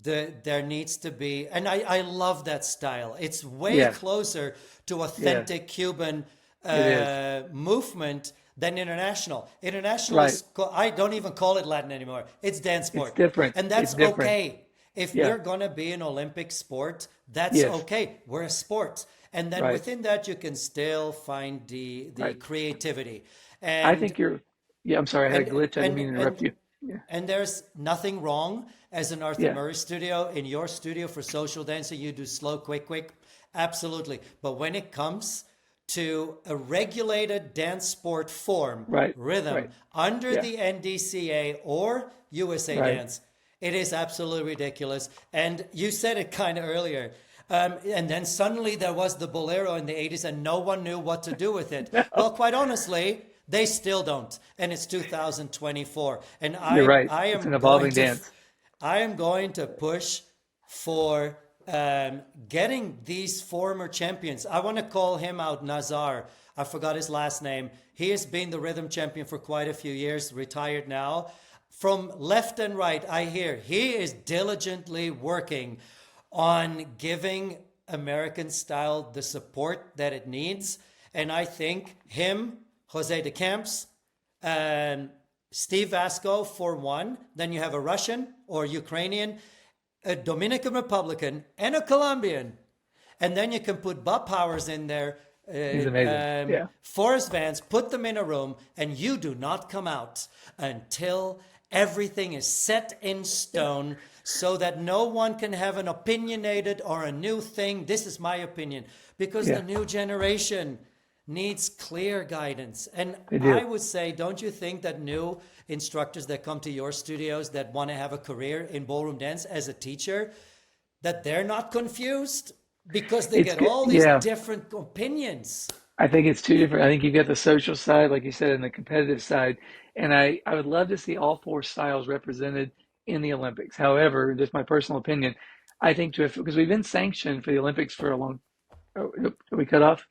there needs to be, and I love that style. It's way Yeah, closer to yeah, authentic Cuban it is. movement than international. International Right. is, I don't even call it Latin anymore. It's dance It's sport. different. And It's that's different. okay. If Yeah. we're going to be an Olympic sport, that's Yes. okay. We're a sport. And then Right. within that, you can still find the Right. creativity. I And think you're, yeah, I'm sorry. I had a and glitch. I didn't and mean to interrupt and you. Yeah. and there's nothing wrong as an Arthur Yeah. Murray studio. In your studio for social dancing, you do slow, quick, quick. Absolutely. But when it comes to a regulated dance sport form, Right. rhythm, Right. under Yeah. the NDCA or USA Right. Dance, it is absolutely ridiculous. And you said it kind of earlier. And then suddenly there was the bolero in the 80s and no one knew what to do with it. Well, quite honestly, they still don't. And it's 2024. And You're right. I It's an am going evolving to dance. I am going to push for getting these former champions. I want to call him out, Nazar. I forgot his last name. He has been the rhythm champion for quite a few years, retired now. From left and right, I hear he is diligently working on giving American style the support that it needs. And I think him, Jose de Camps, Steve Vasco for one. Then you have a Russian or Ukrainian, a Dominican Republican, and a Colombian. And then you can put Bob Powers in there, He's amazing. Yeah. Forrest Vance, put them in a room, and you do not come out until everything is set in stone so that no one can have an opinionated or a new thing. This is my opinion. Because Yeah. the new generation needs clear guidance. And They I do. would say, don't you think that new instructors that come to your studios that want to have a career in ballroom dance as a teacher, that they're not confused? Because they It's get good. all these Yeah. different opinions. I think it's two different. I think you've got the social side, like you said, and the competitive side. And I would love to see all four styles represented in the Olympics. However, just my personal opinion, I think because we've been sanctioned for the Olympics for a long. Oh, are we cut off?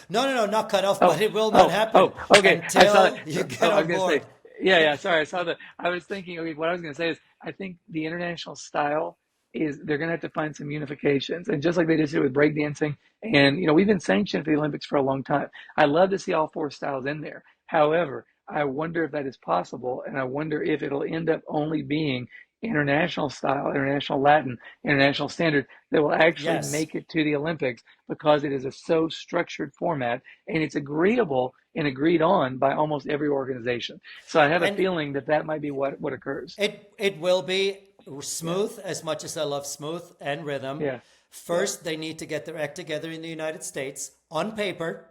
No, not cut off, but Oh, it will not oh, happen oh. Okay. I saw until it. you get Oh, I was on gonna say. board. Yeah. Sorry, I saw that. I was thinking, okay, what I was going to say is, I think the international style is they're going to have to find some unifications, and just like they just did with breakdancing, and we've been sanctioned for the Olympics for a long time. I love to see all four styles in there. However, I wonder if that is possible, and I wonder if it'll end up only being international style, international Latin, international standard that will actually Yes. make it to the Olympics because it is a so structured format and it's agreeable and agreed on by almost every organization. So I have a And feeling that that might be what occurs. it will be Yeah, smooth as much as I love smooth and rhythm. yeah, yeah, First, they need to get their act together in the United States on paper,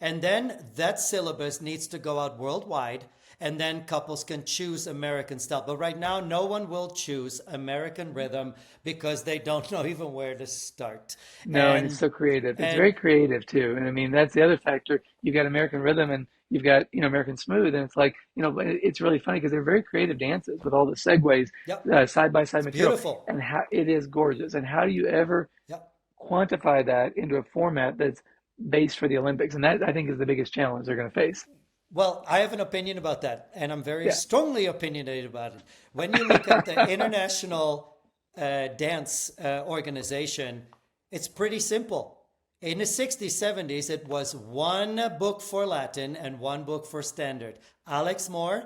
and then that syllabus needs to go out worldwide, and then couples can choose American style. But right now, no one will choose American rhythm because they don't know even where to start. no, and it's And so creative. It's and very creative too, and I mean that's the other factor. You've got American rhythm, and you've got American smooth, and it's like but it's really funny because they're very creative dances with all the segues, yep, side by side it's material, beautiful. and how it is gorgeous. And how do you ever Yep. quantify that into a format that's based for the Olympics? And that I think is the biggest challenge they're going to face. Well, I have an opinion about that, and I'm very Yeah, strongly opinionated about it. When you look at the International Dance Organization, it's pretty simple. In the 60s, 70s, it was one book for Latin and one book for standard. Alex Moore,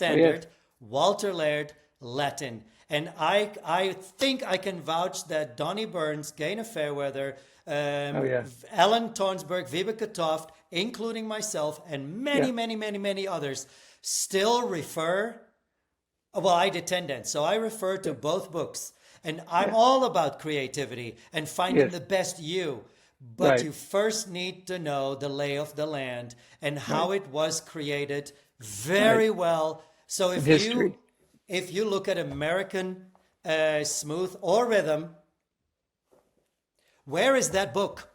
oh yes, standard. Walter Laird, Latin. And I think I can vouch that Donnie Burns, Gaina Fairweather, oh yeah, Alan Tornsberg, Vibeke Toft, including myself, and yeah, many others, still refer. Well, I did 10 dance, so I refer to yeah, both books. And I'm yeah, all about creativity and finding yes, the best you. But right, you first need to know the lay of the land and right, how it was created right. very well. So Some if history. you look at American smooth or rhythm, where is that book?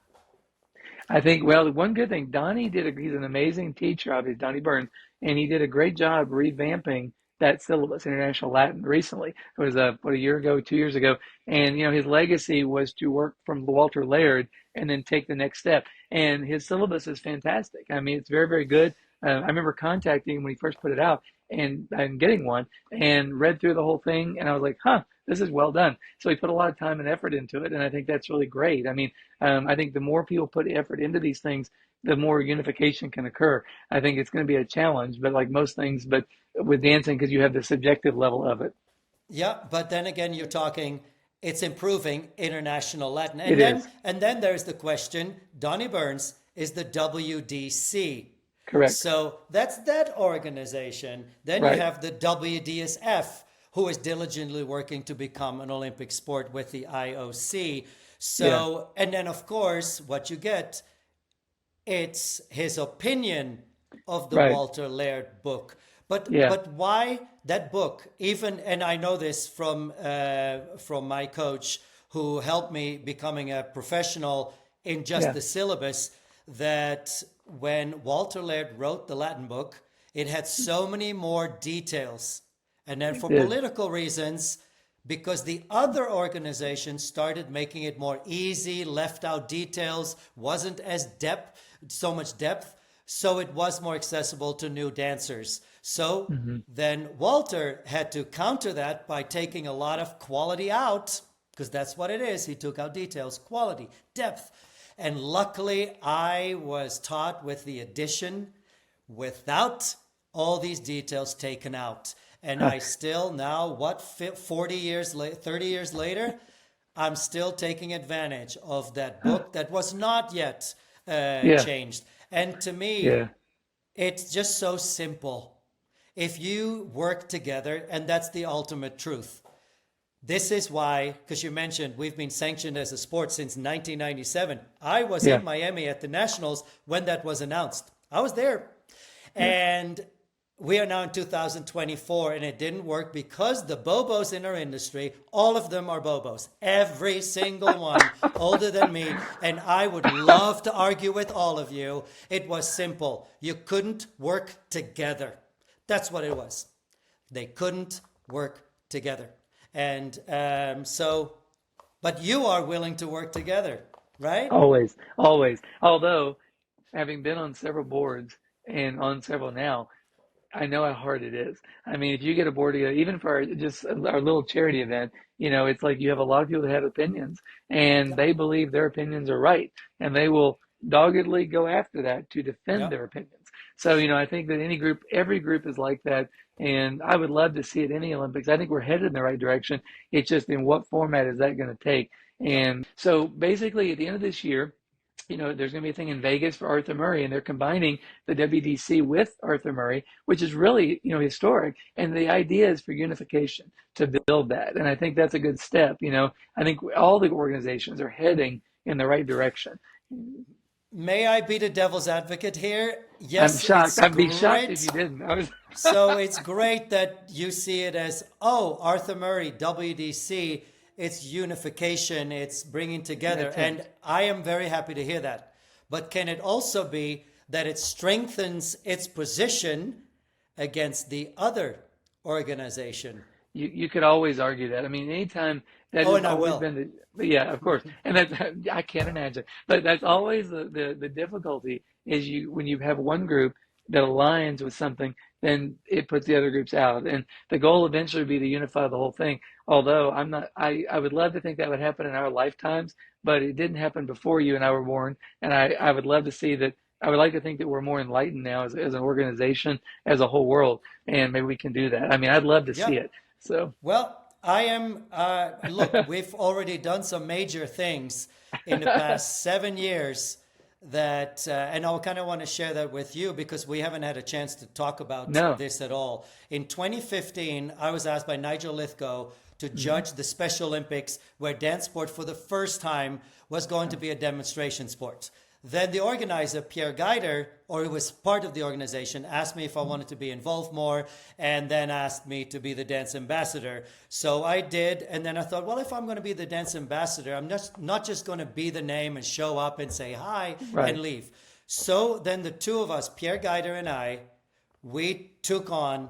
I think, well, one good thing, he's an amazing teacher, obviously, Donnie Burns, and he did a great job revamping that syllabus, International Latin, recently. It was, a year ago, 2 years ago. And, his legacy was to work from Walter Laird and then take the next step. And his syllabus is fantastic. I mean, it's very, very good. I remember contacting him when he first put it out and getting one and read through the whole thing. And I was like, huh, this is well done. So he put a lot of time and effort into it. And I think that's really great. I mean, I think the more people put effort into these things, the more unification can occur. I think it's going to be a challenge, but like most things, but with dancing, because you have the subjective level of it. Yeah, but then again, you're talking it's improving international Latin, It is. and then there's the question. Donnie Burns is the WDC, Correct. so that's that organization. Then you Right. have the WDSF, who is diligently working to become an Olympic sport with the IOC. Yeah. So, and then of course, what you get, it's his opinion of the Right. Walter Laird book. Yeah. But why that book? Even, and I know this from my coach who helped me becoming a professional in just Yeah. the syllabus. That when Walter Laird wrote the Latin book, it had so many more details, and then It for did. political reasons, because the other organizations started making it more easy, left out details, wasn't as so much depth, so it was more accessible to new dancers. So Hmm. then Walter had to counter that by taking a lot of quality out, because that's what it is. He took out details, quality, depth. And luckily, I was taught with the addition without all these details taken out. And I still now, 40 years, 30 years later, I'm still taking advantage of that book that was not yet Yeah. changed. And to me, Yeah. it's just so simple. If you work together, and that's the ultimate truth. This is why, because you mentioned we've been sanctioned as a sport since 1997. I was Yeah. in Miami at the Nationals when that was announced. I was there. Yeah. And we are now in 2024, and it didn't work because the Bobos in our industry, all of them are Bobos. Every single one older than me. And I would love to argue with all of you. It was simple. You couldn't work together. That's what it was. They couldn't work together. And but you are willing to work together, right? Always. Always. Although, having been on several boards and on several now, I know how hard it is. I mean, if you get a board together, even for just our little charity event, it's like you have a lot of people that have opinions and Yeah, they believe their opinions are right and they will doggedly go after that to defend yeah. their opinions. So, I think that every group is like that. And I would love to see it in the Olympics. I think we're headed in the right direction. It's just in what format is that going to take? Yep. And so basically at the end of this year, there's going to be a thing in Vegas for Arthur Murray, and they're combining the WDC with Arthur Murray, which is really, historic. And the idea is for unification to build that. And I think that's a good step. I think all the organizations are heading in the right direction. May I be the devil's advocate here? I'm Yes, shocked. it's I'd be shocked if great. you didn't. So it's great that you see it as, oh, Arthur Murray, WDC, it's unification, it's bringing together. That's And it. I am very happy to hear that. But can it also be that it strengthens its position against the other organization? You could always argue that. I mean, anytime that Oh, has and I always will. been yeah, of course. And that's I can't imagine. But that's always the difficulty is when you have one group that aligns with something, then it puts the other groups out. And the goal eventually would be to unify the whole thing. Although I would love to think that would happen in our lifetimes, but it didn't happen before you and I were born. And I would love to see that. I would like to think that we're more enlightened now as an organization, as a whole world, and maybe we can do that. I mean, I'd love to see Yeah. it. So, Well, I am, look, we've already done some major things in the past 7 years that, and I kind of want to share that with you because we haven't had a chance to talk about no. this at all. In 2015, I was asked by Nigel Lithgow to judge the Special Olympics where dance sport for the first time was going to be a demonstration sport. Then the organizer, Pierre Geider, or who was part of the organization, asked me if I wanted to be involved more and then asked me to be the dance ambassador. So I did. And then I thought, well, if I'm going to be the dance ambassador, I'm not just going to be the name and show up and say hi Right. and leave. So then the two of us, Pierre Geider and I, we took on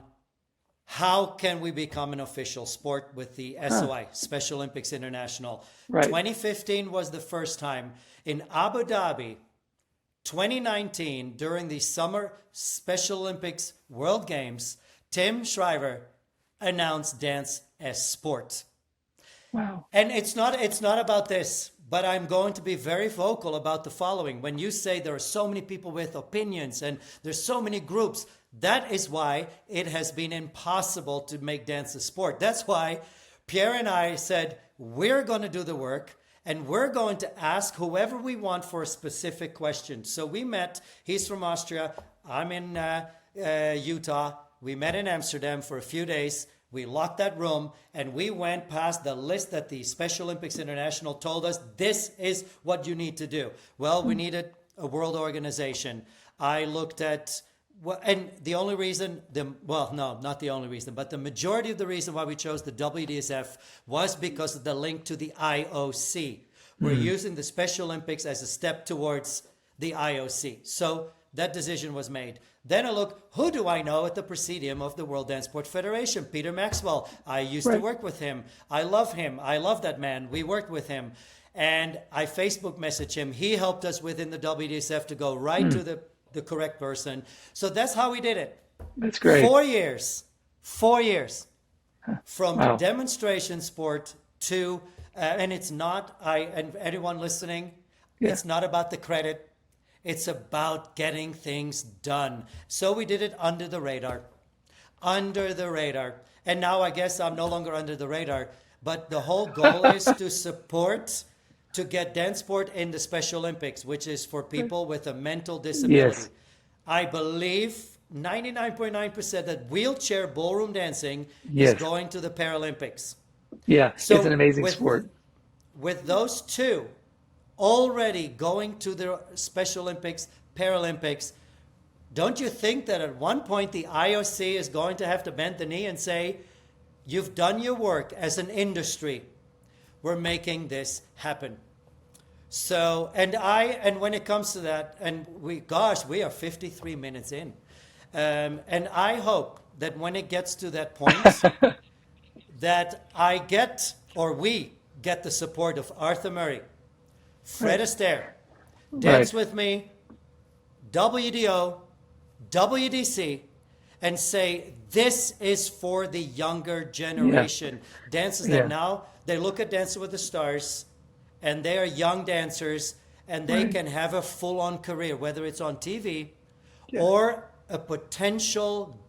how can we become an official sport with the SOI, Special Olympics International. Right. 2015 was the first time. In Abu Dhabi, 2019, during the Summer Special Olympics World Games, Tim Shriver announced dance as sport. Wow. And it's not about this, but I'm going to be very vocal about the following. When you say there are so many people with opinions and there's so many groups, that is why it has been impossible to make dance a sport. That's why Pierre and I said, we're going to do the work and we're going to ask whoever we want for a specific question. So we met, he's from Austria, I'm in Utah. We met in Amsterdam for a few days. We locked that room and we went past the list that the Special Olympics International told us, this is what you need to do. Well, we needed a world organization. I looked at, well, and the only reason, not the only reason, but the majority of the reason why we chose the WDSF was because of the link to the IOC. We're using the Special Olympics as a step towards the IOC. So that decision was made. Then I look, who do I know at the Presidium of the World Dance Sport Federation? Peter Maxwell. I used to work with him. I love him. I love that man. We worked with him. And I Facebook messaged him. He helped us within the WDSF to go right to the correct person. So that's how we did it. That's great. 4 years. 4 years. From Wow. demonstration sport to, and it's not, and anyone listening, it's not about the credit. It's about getting things done. So we did it under the radar. Under the radar. And now I guess I'm no longer under the radar. But the whole goal is to support, to get dance sport in the Special Olympics, which is for people with a mental disability. Yes. I believe 99.9% that wheelchair ballroom dancing Yes. is going to the Paralympics. Yeah, So it's an amazing with- sport. With those two already going to the Special Olympics, Paralympics, don't you think that at one point the IOC is going to have to bend the knee and say, you've done your work as an industry. We're making this happen. So, and when it comes to that, and we are 53 minutes in. And I hope that when it gets to that point, that we get the support of Arthur Murray, Fred Astaire, Dance With Me, WDO, WDC, and say, this is for the younger generation. Dances that now, they look at Dancing with the Stars, and they are young dancers, and they can have a full-on career, whether it's on TV or a potential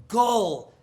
goal,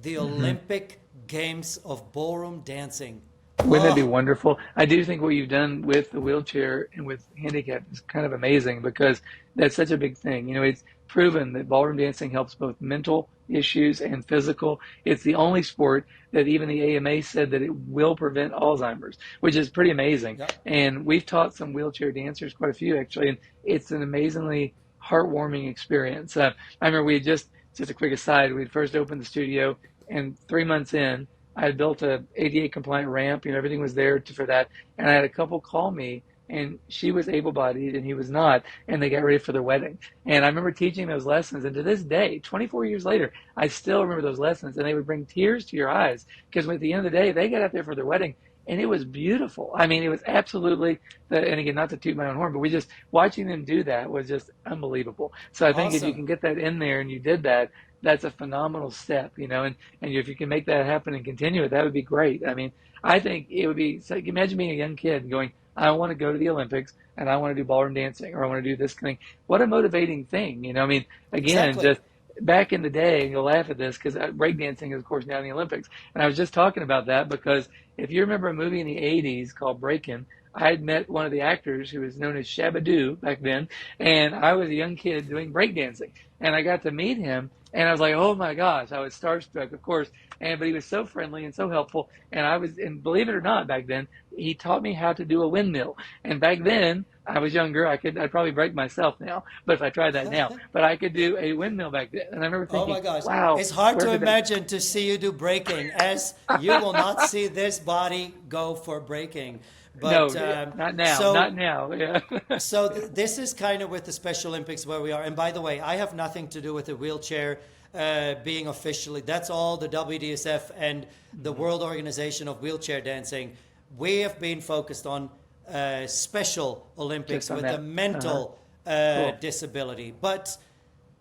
the Olympic Games of ballroom dancing. Wouldn't that be wonderful? I do think what you've done with the wheelchair and with handicap is kind of amazing because that's such a big thing. You know, it's proven that ballroom dancing helps both mental issues and physical. It's the only sport that even the AMA said that it will prevent Alzheimer's, which is pretty amazing. Yep. And we've taught some wheelchair dancers, quite a few actually, and it's an amazingly heartwarming experience. I remember we had just a quick aside, we had first opened the studio, and 3 months in, I had built a ADA compliant ramp, everything was there for that. And I had a couple call me, and she was able-bodied and he was not, and they got ready for their wedding. And I remember teaching those lessons, and to this day, 24 years later, I still remember those lessons, and they would bring tears to your eyes because at the end of the day, they got out there for their wedding, and it was beautiful. I mean, it was absolutely, and again, not to toot my own horn, but we just, watching them do that was just unbelievable. So I think if you can get that in there and you did that, that's a phenomenal step, and if you can make that happen and continue it, that would be great. I mean, I think it would be, so imagine being a young kid and going, I want to go to the Olympics and I want to do ballroom dancing, or I want to do this thing. What a motivating thing, I mean, again, Exactly. just back in the day, and you'll laugh at this because breakdancing is, of course, now in the Olympics. And I was just talking about that because if you remember a movie in the 80s called Breakin', I had met one of the actors who was known as Shabadoo back then, and I was a young kid doing breakdancing. And I got to meet him, and I was like, oh my gosh, I was starstruck, of course. But he was so friendly and so helpful. And believe it or not, back then, he taught me how to do a windmill. And back then, I was younger. I'd probably break myself now, but if I tried that now, but I could do a windmill back then. And I remember thinking, oh my gosh, wow. It's hard to imagine to see you do breaking, as you will not see this body go for breaking. But, no, not now, not now. Yeah. So this is kind of with the Special Olympics where we are. And by the way, I have nothing to do with the wheelchair being officially. That's all the WDSF and the World Organization of Wheelchair Dancing. We have been focused on Special Olympics with the mental disability. But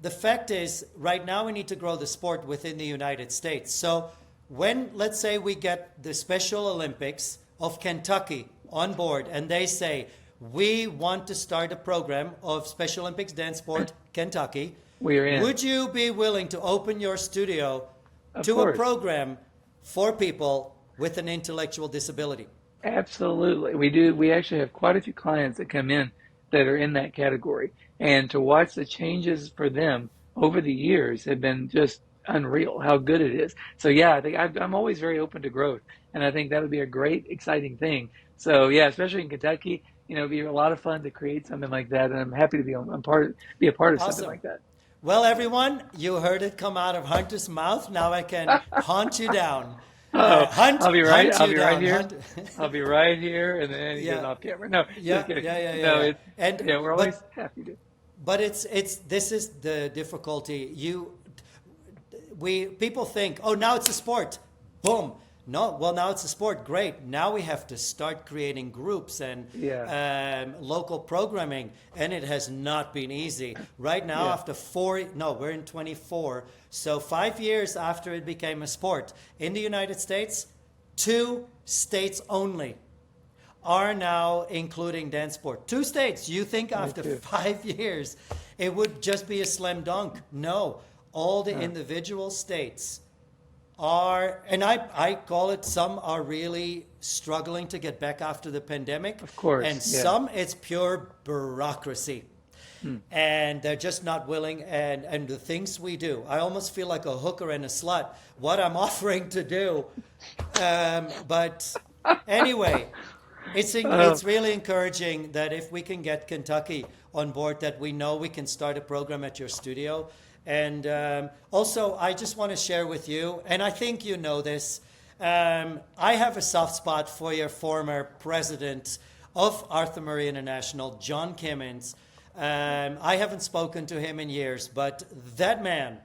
the fact is, right now we need to grow the sport within the United States. So when, let's say, we get the Special Olympics of Kentucky on board, and they say, we want to start a program of Special Olympics dance sport, Kentucky. We are in. Would you be willing to open your studio Of to course. a program for people with an intellectual disability? Absolutely. We do. We actually have quite a few clients that come in that are in that category. And to watch the changes for them over the years have been just unreal, how good it is. So yeah, I think I'm always very open to growth. And I think that would be a great, exciting thing. So yeah, especially in Kentucky, it'd be a lot of fun to create something like that. And I'm happy to be a part of something like that. Well, everyone, you heard it come out of Hunter's mouth. Now I can hunt you down. I'll be right here. Hunt. I'll be right here, and then he goes off camera. No, just kidding. No, we're always happy to. But this is the difficulty. People think, oh, now it's a sport. Boom. No, well, now it's a sport. Great. Now we have to start creating groups and local programming, and it has not been easy. Right now, after we're in 24, so 5 years after it became a sport in the United States, 2 states only are now including dance sport. 2 states. You think after 5 years, it would just be a slam dunk? No, all the individual states are, and I call it, some are really struggling to get back after the pandemic. Of course. And some, it's pure bureaucracy. And they're just not willing. And the things we do, I almost feel like a hooker and a slut, what I'm offering to do. But anyway, it's really encouraging that if we can get Kentucky on board, that we know we can start a program at your studio. And also, I just want to share with you, and I think you know this, I have a soft spot for your former president of Arthur Murray International, John Kimmins. I haven't spoken to him in years, but that man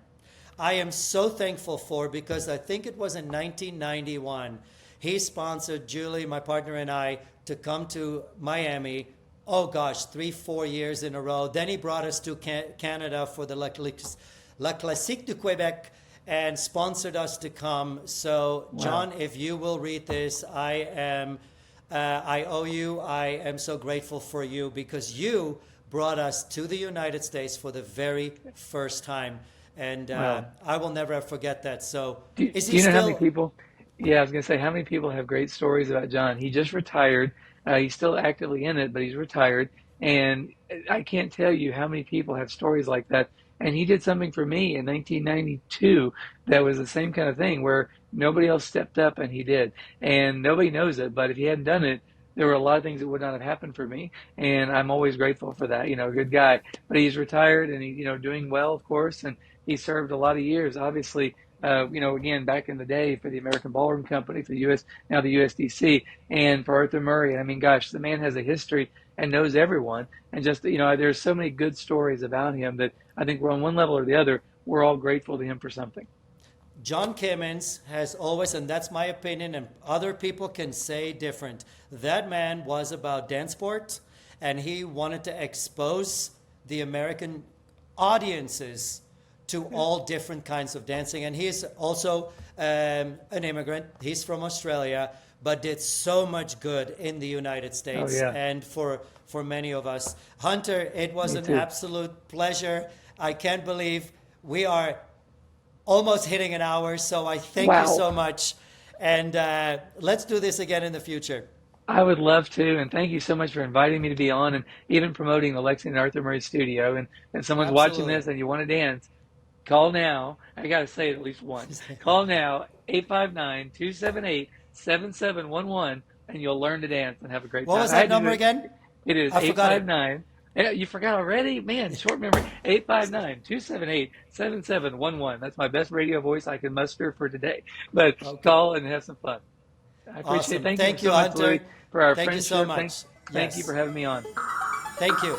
I am so thankful for, because I think it was in 1991, he sponsored Julie, my partner, and I to come to Miami. Oh gosh, 3-4 years in a row. Then he brought us to Canada for the La Classique du Québec and sponsored us to come. So, John, if you will read this, I owe you. I am so grateful for you because you brought us to the United States for the very first time. And I will never forget that. So, is Do he you know how still? many people? Yeah, I was going to say, how many people have great stories about John? He just retired. He's still actively in it, but he's retired. And I can't tell you how many people have stories like that. And he did something for me in 1992 that was the same kind of thing where nobody else stepped up and he did. And nobody knows it, but if he hadn't done it, there were a lot of things that would not have happened for me. And I'm always grateful for that. Good guy. But he's retired and he's, doing well, of course. And he served a lot of years, obviously, again, back in the day for the American Ballroom Company, for the U.S., now the USDC, and for Arthur Murray. I mean, gosh, the man has a history and knows everyone. And just, there's so many good stories about him that I think we're on one level or the other, we're all grateful to him for something. John Kimmins has always, and that's my opinion, and other people can say different. That man was about dance sport, and he wanted to expose the American audiences to all different kinds of dancing. And he's also an immigrant. He's from Australia, but did so much good in the United States and for many of us. Hunter, it was an absolute pleasure. I can't believe we are almost hitting an hour, so I thank you so much. And let's do this again in the future. I would love to, and thank you so much for inviting me to be on and even promoting the Lexington Arthur Murray studio. And if someone's watching this and you want to dance, call now. I got to say it at least once. Call now, 859-278-7711, and you'll learn to dance and have a great time. What was that number again? It is 859. You forgot already? Man, short memory. 859-278-7711. That's my best radio voice I can muster for today. But call and have some fun. I appreciate it. Thank you so much, Hunter. Louis, for our Thank friendship. You so much. Thank you for having me on. Thank you.